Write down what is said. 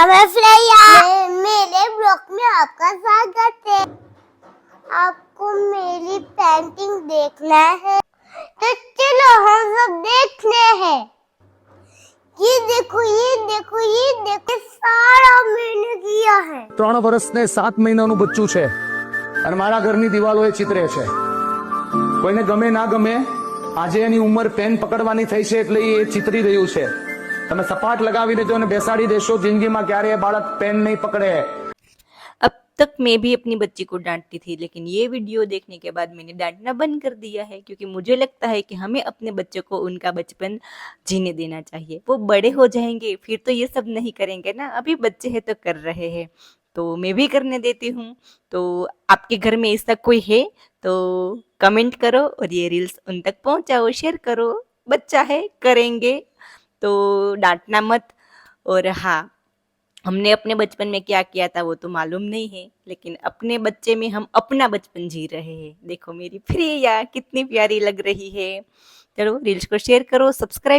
मैं फ्रेया। मेरे ब्लॉग में आपका स्वागत है। आपको मेरी पेंटिंग देखना है तो चलो हम सब देखने हैं। ये देखो ये देखो ये देखो, सारा मैंने किया है। 3 વર્ષ ને 7 મહિનાનું બચ્ચું છે અને મારા ઘરની દિવાલો એ ચિત્રે છે. કોઈને ગમે ના ગમે, આજે એની ઉંમર પેન પકડવાની થઈ છે એટલે એ ચિતરી રહ્યું છે. તમે સપાટ લગાવીને જો એને બેસાડી દેશો, જિંદગીમાં ક્યારે બાળક પેન નહીં પકડે. अब तक मैं भी अपनी बच्ची को डांटती थी, लेकिन ये वीडियो देखने के बाद मैंने डांटना बंद कर दिया है, क्योंकि मुझे लगता है कि हमें अपने बच्चों को उनका बचपन जीने देना चाहिए। वो बड़े हो जाएंगे फिर तो ये सब नहीं करेंगे ना, अभी बच्चे हैं तो कर रहे हैं, तो मैं भी करने देती हूँ। तो आपके घर में ऐसा कोई है तो कमेंट करो और ये रील्स उन तक पहुँचाओ, शेयर करो। बच्चा है, करेंगे तो डांटना मत। और हाँ, हमने अपने बचपन में क्या किया था वो तो मालूम नहीं है, लेकिन अपने बच्चे में हम अपना बचपन जी रहे हैं। देखो मेरी फ्रेया कितनी प्यारी लग रही है। चलो रील्स को शेयर करो, सब्सक्राइब